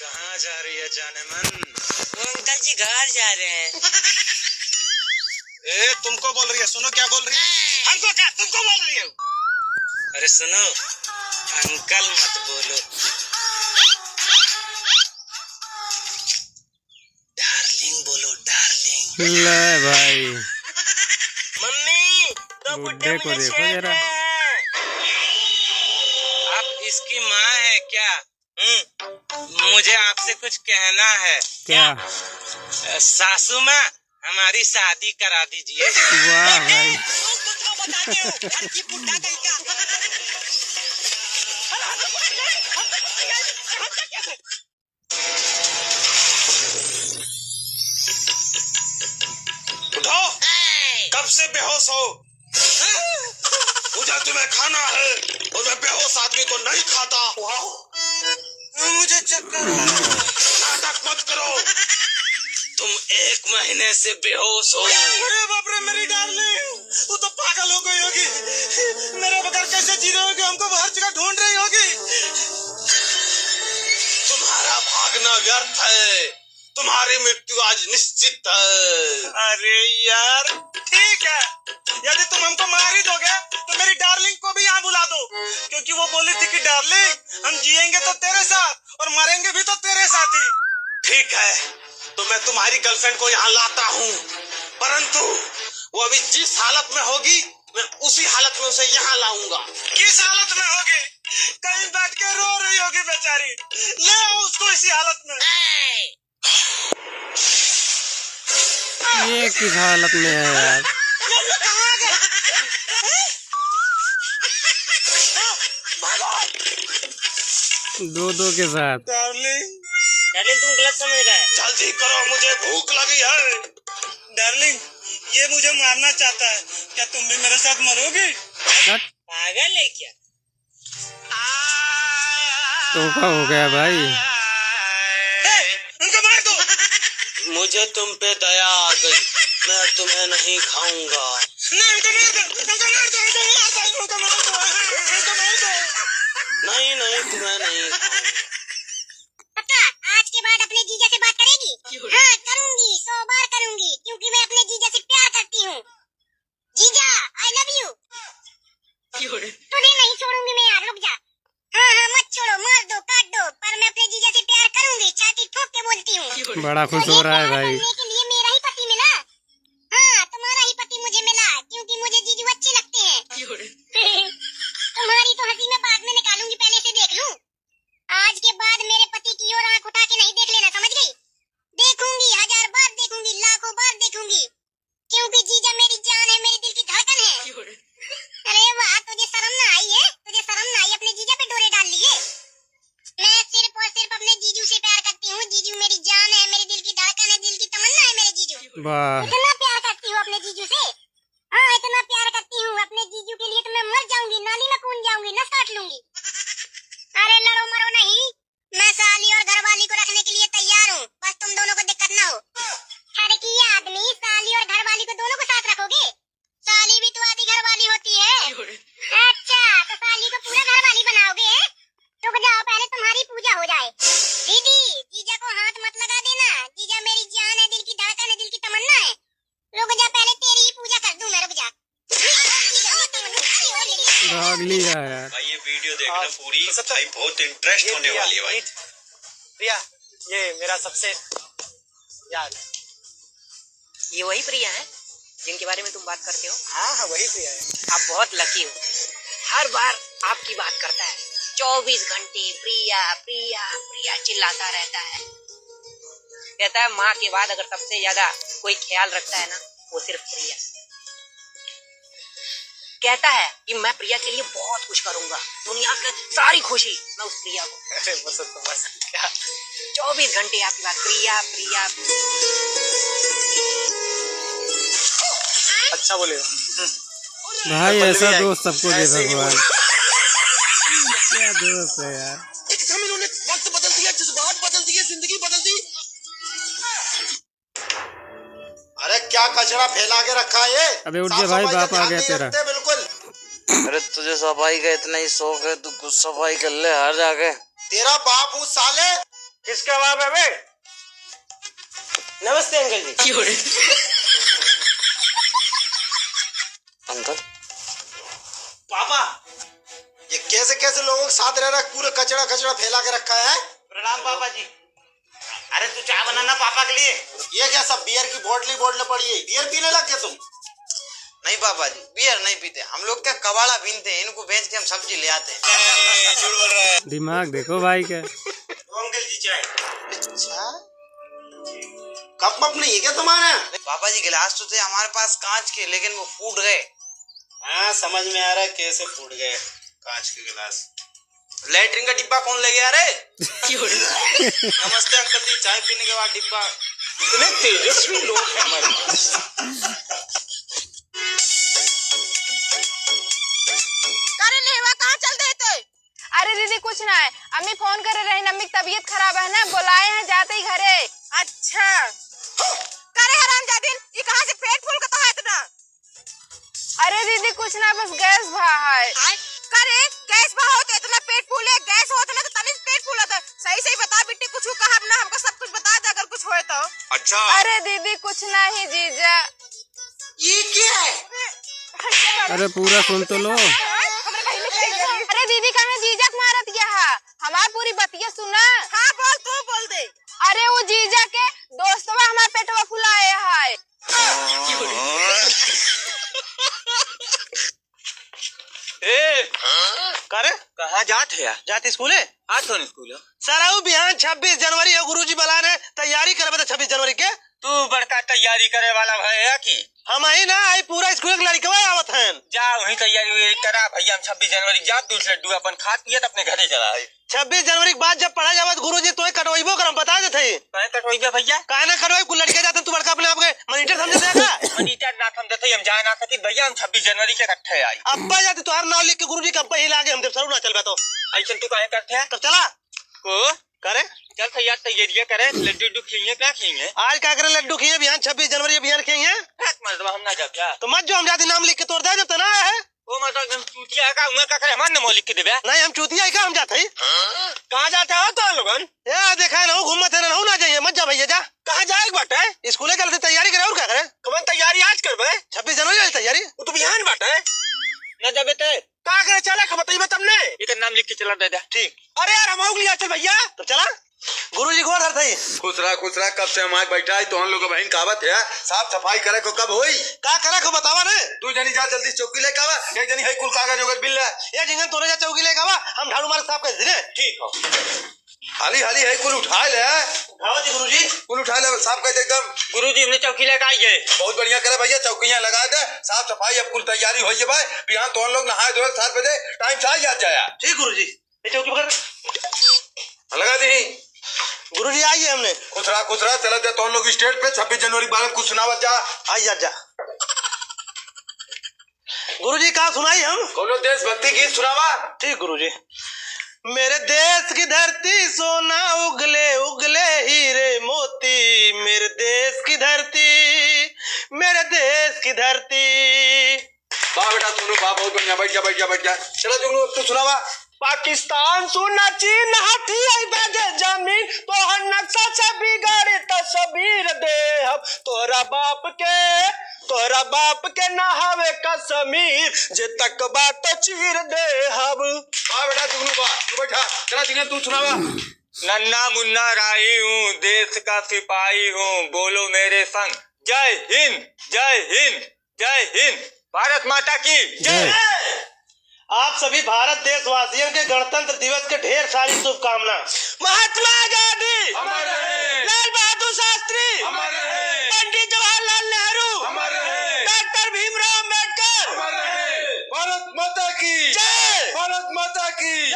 कहाँ जा रही है जाने मन? वो अंकल जी घर जा रहे हैं। ए तुमको बोल रही है, सुनो क्या बोल रही है? हमको क्या, तुमको बोल रही है? अरे सुनो, अंकल मत बोलो, डार्लिंग बोलो, डार्लिंग। ले भाई मम्मी तो बुड्ढे को देखो जरा। आप इसकी माँ है क्या? मुझे आपसे कुछ कहना है। क्या? सासू माँ, हमारी शादी करा दीजिए। वाह भाई उठो, कब से बेहोश हो? मुझे तुम्हें खाना है और मैं बेहोश आदमी को नहीं खाता। मुझे चक्कर, नाटक मत करो, तुम 1 महीने से बेहोश हो। अरे बाप रे मेरी डार्लिंग, वो तो पागल हो गई होगी, मेरे बगैर कैसे जी रही होगी, हमको हर जगह ढूंढ रही होगी। तुम्हारा भागना व्यर्थ है, तुम्हारी मृत्यु आज निश्चित है। अरे यार ठीक है, यदि तुम हमको मार ही दोगे तो मेरी डार्लिंग को भी यहाँ बुला दो, क्योंकि वो बोली थी कि डार्लिंग हम जिएंगे तो तेरे साथ और मरेंगे भी तो तेरे साथ ही। ठीक है, तो मैं तुम्हारी गर्लफ्रेंड को यहाँ लाता हूँ, परंतु वो अभी जिस हालत में होगी मैं उसी हालत में उसे यहाँ लाऊंगा। किस हालत में होगी? कहीं बैठ के रो रही होगी बेचारी, ले आओ उसको इसी हालत में। ये किस हालत में है यार? दो के साथ। डार्लिंग, डार्लिंग तुम गलत समझ रहा है। जल्दी करो, मुझे भूख लगी है। डार्लिंग, ये मुझे मारना चाहता है, क्या तुम भी मेरे साथ मरोगी? पागल है क्या? धोखा हो गया भाई। उनको मार दो। मुझे तुम पे दया आ गई, मैं तुम्हें नहीं खाऊंगा। नहीं, उनको मार दो, उनको मार दो, उनको मार दो, उनको मार दो, उनको मार दो। नहीं नहीं, तुम्हें नहीं। पक्का आज के बाद अपने जीजा से बात करेगी? हाँ करूंगी, 100 बार करूंगी, क्योंकि मैं अपने जीजा से प्यार करती हूँ। जीजा आई लव यू। तुझे नहीं छोड़ूंगी मैं यार, रुक जा। हाँ हाँ मत छोड़ो, मार दो काट दो, पर मैं अपने जीजा से प्यार करूंगी, छाती ठोक के बोलती हूँ। बड़ा खुश हो रहा है भाई। करने के लिए मेरा ही पति मिला। हाँ तुम्हारा ही पति मुझे मिला, क्योंकि मुझे जीजू अच्छे लगते हैं। तुम्हारी तो हंसी मैं बाद में निकालूंगी, पहले से देख लूं। आज के बाद मेरे पति की ओर आंख उठा के नहीं देख लेना, समझ गई? देखूंगी, 1000 बार देखूंगी, लाखों बार देखूंगी, क्योंकि जीजा मेरी जान है, मेरे दिल की धड़कन है। अरे वाह, तुझे शर्म ना आई है? तुझे शर्म ना आई? अपने जीजा पे डोरे डाल लिए। मैं सिर्फ और सिर्फ अपने जीजू से प्यार करती हूँ। जीजू मेरी जान है, मेरे दिल की धड़कन है, दिल की तमन्ना है मेरे जीजू। वाह, इतना प्यार करती हूँ अपने जीजू से। हाँ इतना प्यार करती हूँ अपने जीजू के लिए तो मैं मर जाऊंगी, नाली में कूद जाऊंगी, नस काट लूंगी। अरे लड़ो मरो नहीं, मैं साली और घरवाली को रखने के लिए तैयार हूँ, बस तुम दोनों को दिक्कत ना हो। अरे की आदमी, साली और घरवाली को दोनों को साथ रखोगे? साली भी तो आधी घरवाली होती है। अच्छा तो साली को पूरा घरवाली बनाओगे? रुक जाओ, पहले तुम्हारी पूजा हो जाए। दीदी जीजा को हाथ मत लगा देना, जीजा मेरी जान है, दिल की धड़कन है, दिल की तमन्ना है। रुक जा, पहले तेरी ही पूजा कर दूं मैं, रुक जा। भाग लिया यार। भाई ये वीडियो देखना पूरी, भाई बहुत इंटरेस्ट होने वाली है भाई। प्रिया, ये मेरा सबसे यार, ये वही प्रिया है जिनके बारे में तुम बात करते हो? हाँ हाँ वही प्रिया है। आप बहुत लकी हो, हर बार आपकी बात करता है, 24 घंटे प्रिया प्रिया प्रिया चिल्लाता रहता है। कहता है माँ के बाद अगर सबसे ज्यादा कोई ख्याल रखता है ना, वो सिर्फ प्रिया। कहता है कि मैं प्रिया के लिए बहुत कुछ करूंगा, दुनिया की सारी खुशी मैं उस प्रिया को। अरे बस तो बस क्या, 24 घंटे आपकी बात प्रिया प्रिया। अच्छा बोले भाई ऐसा दोस्त सबको दे भगवान। क्या दोस्त है यार। एकदम इन्होंने वक्त बदल दिया, जज्बात बदल दिए, जिंदगी बदल दी। अरे क्या कचरा फैला के रखा है ये? अबे उठ जा भाई, बाप आ गया तेरा। बिल्कुल। अरे तुझे सफाई का इतना ही शौक है, तू कुछ सफाई कर ले हर जाके। तेरा बाप हूँ साले, किसका बाप है बे? नमस्ते अंकल जी। अंकल पापा, ये कैसे कैसे लोगों के साथ रह रहा है, पूरा कचरा कचरा फैला के रखा है। प्रणाम पापा जी। अरे तू चाय बनाना पापा के लिए। ये क्या सब बियर की बोतलें पड़ी है, बियर पीने लग गए तुम? नहीं पापा जी, बियर नहीं पीते हम लोग, क्या कबाड़ा बीनते हैं, इनको बेच के हम सब्जी ले आते हैं। झूठ बोल रहा है। दिमाग देखो भाई का। अंकल जी चाय। अच्छा, कप मप नहीं है क्या तुम्हारे? पापा जी गिलास तो थे हमारे पास कांच के, लेकिन वो फूट गए। हाँ समझ में आ रहा है कैसे फूट गए कांच के गिलास। लैट्रिन का डिब्बा कौन ले गया रे? नमस्ते अंकल जी, चाय पीने के बाद डिब्बा। इतने तेजस्वी लोग हैं हमारे पास। अरे लेवा कहाँ चल देते? अरे दीदी कुछ ना है, अम्मी फोन कर रही, अम्मी की तबीयत खराब है ना, बुलाए हैं जाते ही घरे। अच्छा करे हरामजादिन, ये कहाँ से पेट फूल का तो है इतना? अरे दीदी कुछ ना, बस गैस भा है। करे गैस भा होते इतना पेट फूले, गैस होता ना तो तभी पेट फूला था। सही सही बता बेटी, कुछ कहा ना, हमको सब कुछ बता दे अगर कुछ होए तो। अच्छा अरे दीदी कुछ नहीं जीजा। ये क्या है? अरे पूरा सुन तो लो। अरे दीदी कहाँ जीजा को मारत गया है, हमार पूरी बतिया सुना। हाँ बोल, तू बोल दे। अरे वो जीजा के दोस्तवा हमार पेटवा फुलाए है। करे कहाँ जाते हैं? जाते स्कूल है? आज तो स्कूल है। सर बिहान 26 जनवरी है, गुरुजी बुला रहे, तैयारी करे 26 जनवरी के। तू बड़का तैयारी करे वाला है कि हम ही ना आई, पूरा स्कूल के लड़कवा आवत हैं। जा वही तैयारी करा भैया। हम 26 जनवरी जा दूसरे लड्डू अपन खा पिए अपने घरे चला। 26 जनवरी के बाद जब पढ़ा जावा गुरुजी तो कटवाइबो करम बता देते। कटवाइबे भैया? काहे ना कटवाई, कुल लड़के जाते तू बड़का अपने आप के मॉनिटर समझ देगा। मनीटर ना हम देते, हम जा ना सकती भैया। हम 26 जनवरी के इकट्ठे आई। अब्बा जाते तुहार नाम लिख के गुरुजी के अब्बा ही लागे, हम जब सरू ना चलबा तो ऐसा तू काहे करते हैं? तब चला को करे चल भैया तैयारी करे, लड्डू खिए क्या खिए? आज क्या करे, लड्डू खिए बिहान 26 जनवरी अभियान खिए। मतलब हम ना जा क्या? तो मत जो हम जाते नाम लिख के तोड़ दे जब तना है। वो मतलब हम चूतिया का उंगा का करे, हमारे नाम लिख के देबे? नहीं हम चूतिया ही का हम जाते ही। कहाँ जाते हो तो लोगन? ये देखा है ना, घूमत है ना, ना जाइए मत जा भैया जा। कहाँ जाएगा बाटा है? स्कूल के तैयारी करे और क्या करे। कौन तैयारी आज करबे? 26 जनवरी वाली तैयारी। वो तो बिहान बाटा है न जाबे ते का करे चला खबर बताइए तुमने। एक नाम लिख के चला दे दे। ठीक। अरे यार हम हो लिया चल भैया। तो चला गुरुजी को धर थई। खुश रहा कब से हमारे बैठा है तो हम लोग बहन कहावत है, साफ सफाई करे को कब होई? का करे को बतावा ने। तू जनी जा जल्दी चौकी लेके आवा, एक जनी है कुल कागज वगैरह बिल है। ये जिंगन तोरे जा चौकी लेके आवा, हम झाड़ू मार साफ कर दे। ठीक हो। हाली है कुल उठा ले। उठाओ जी गुरुजी, कुल उठा ले, साफ कर दे एकदम। गुरुजी हमने चौकी लेके आइए। बहुत बढ़िया करे भैया, चौकियां लगा दे, साफ सफाई अब कुल तैयारी होई है भाई। बिहान तो हम लोग नहाए धोए 7 बजे टाइम से याद जाया। ठीक गुरुजी। ये चौकी पकड़ लगा दी गुरुजी। आइए हमने। खुश रहा चला जा तो हम लोग स्टेट पे 26 जनवरी के बारे में कुछ सुनावत जा। आइए जा गुरुजी। कहा सुनाई हम? कोनो देशभक्ति गीत सुनावा। ठीक गुरुजी। मेरे देश की धरती सोना उगले उगले हीरे मोती, मेरे देश की धरती, मेरे देश की धरती। वाह बेटा तुम लोग, बहुत बढ़िया, बैठ जा। चला जुगनू अब तू सुनावा। पाकिस्तान सुना चीन हाथी आई बाजे जमीन, तोहर नक्शा से बिगाड़े तस्वीर दे हम। तोरा बाप के नहावे कश्मीर, जे तक बात चीर दे हम। वाह बेटा जुगनू वाह, तू बैठा। चला जिंगन तू सुनावा। नन्ना मुन्ना राई हूँ, देश का सिपाही हूँ, बोलो मेरे संग जय हिंद जय हिंद जय हिंद। भारत माता की जय। आप सभी भारत देशवासियों के गणतंत्र दिवस के ढेर सारी शुभकामना। महात्मा गांधी अमर रहे, लाल बहादुर शास्त्री अमर रहे, पंडित जवाहरलाल नेहरू अमर रहे, डॉक्टर भीमराव अम्बेडकर अमर रहे। भारत माता की जय। भारत माता की